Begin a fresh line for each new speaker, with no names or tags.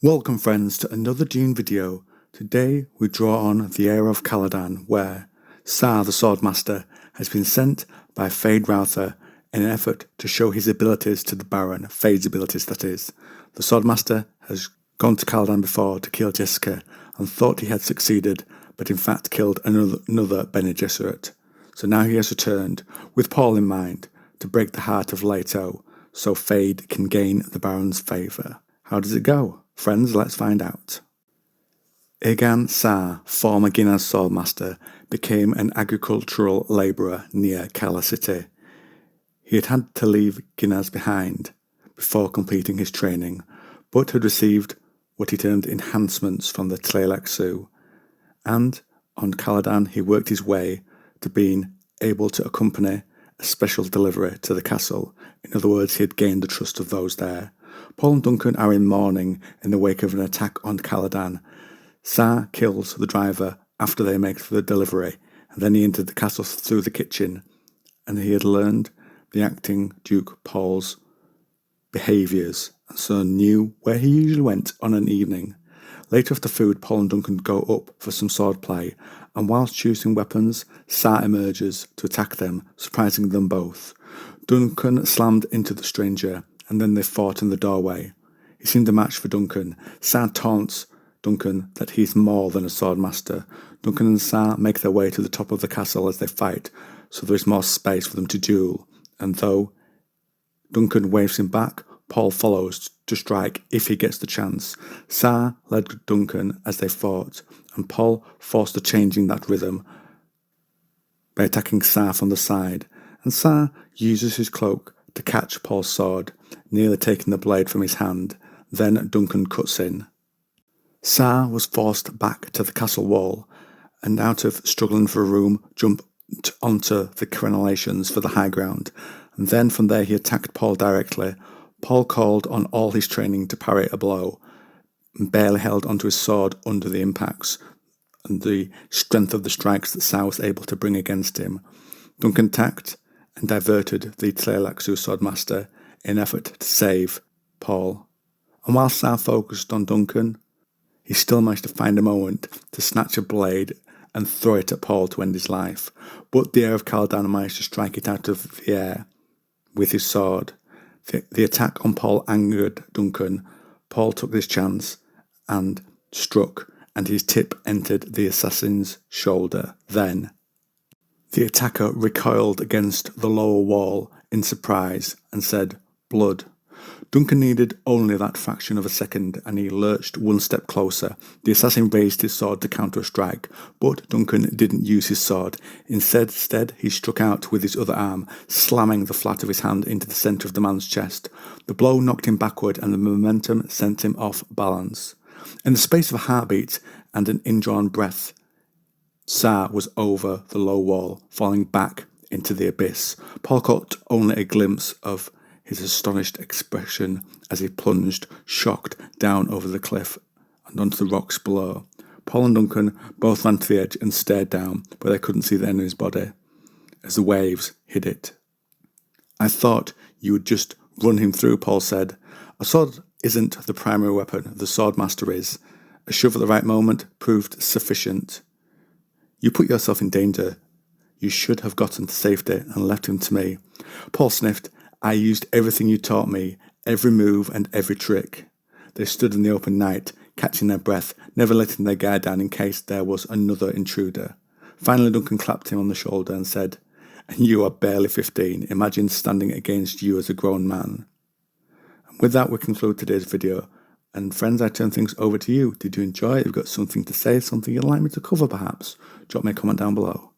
Welcome friends to another Dune video. Today we draw on the Heir of Caladan where Sar the Swordmaster has been sent by Feyd Rautha in an effort to show his abilities to the Baron, Feyd's abilities that is. The Swordmaster has gone to Caladan before to kill Jessica and thought he had succeeded, but in fact killed another Bene Gesserit. So now he has returned, with Paul in mind, to break the heart of Leto so Feyd can gain the Baron's favour. How does it go? Friends, let's find out. Egan Sar, former Guinness Swordmaster, became an agricultural labourer near Cala City. He had had to leave Guinness behind before completing his training, but had received what he termed enhancements from the Tleilaxu, and on Caladan he worked his way to being able to accompany a special delivery to the castle. In other words, he had gained the trust of those there. Paul and Duncan are in mourning in the wake of an attack on Caladan. Sar kills the driver after they make the delivery, and then he entered the castle through the kitchen, and he had learned the acting Duke Paul's behaviours, and so knew where he usually went on an evening. Later after food, Paul and Duncan go up for some sword play, and whilst choosing weapons, Sar emerges to attack them, surprising them both. Duncan slammed into the stranger, and then they fought in the doorway. He seemed a match for Duncan. Sar taunts Duncan that he's more than a swordmaster. Duncan and Sar make their way to the top of the castle as they fight, so there is more space for them to duel, and though Duncan waves him back, Paul follows to strike if he gets the chance. Sar led Duncan as they fought, and Paul forced a change in that rhythm by attacking Sar from the side, and Sar uses his cloak to catch Paul's sword, nearly taking the blade from his hand. Then Duncan cuts in. Sar was forced back to the castle wall, and out of struggling for a room, jumped onto the crenellations for the high ground, and then from there he attacked Paul directly. Paul called on all his training to parry a blow, and barely held onto his sword under the impacts and the strength of the strikes that Sar was able to bring against him. Duncan attacked and diverted the Tleilaxu Swordmaster in an effort to save Paul. And while Sar focused on Duncan, he still managed to find a moment to snatch a blade and throw it at Paul to end his life. But the Heir of Caladan managed to strike it out of the air with his sword. The attack on Paul angered Duncan. Paul took this chance and struck, and his tip entered the assassin's shoulder. Then the attacker recoiled against the lower wall in surprise and said, "Blood." Duncan needed only that fraction of a second, and he lurched one step closer. The assassin raised his sword to counter a strike, but Duncan didn't use his sword. Instead, he struck out with his other arm, slamming the flat of his hand into the centre of the man's chest. The blow knocked him backward, and the momentum sent him off balance. In the space of a heartbeat and an indrawn breath, Sar was over the low wall, falling back into the abyss. Paul caught only a glimpse of his astonished expression as he plunged, shocked, down over the cliff and onto the rocks below. Paul and Duncan both ran to the edge and stared down, but they couldn't see the enemy's body, as the waves hid it. "I thought you would just run him through," Paul said. "A sword isn't the primary weapon, the Swordmaster is. A shove at the right moment proved sufficient. You put yourself in danger. You should have gotten to safety and left him to me." Paul sniffed. "I used everything you taught me, every move and every trick." They stood in the open night, catching their breath, never letting their guard down in case there was another intruder. Finally Duncan clapped him on the shoulder and said, "And you are barely 15. Imagine standing against you as a grown man." And with that we conclude today's video. And friends, I turn things over to you. Did you enjoy it? You've got something to say, something you'd like me to cover perhaps? Drop me a comment down below.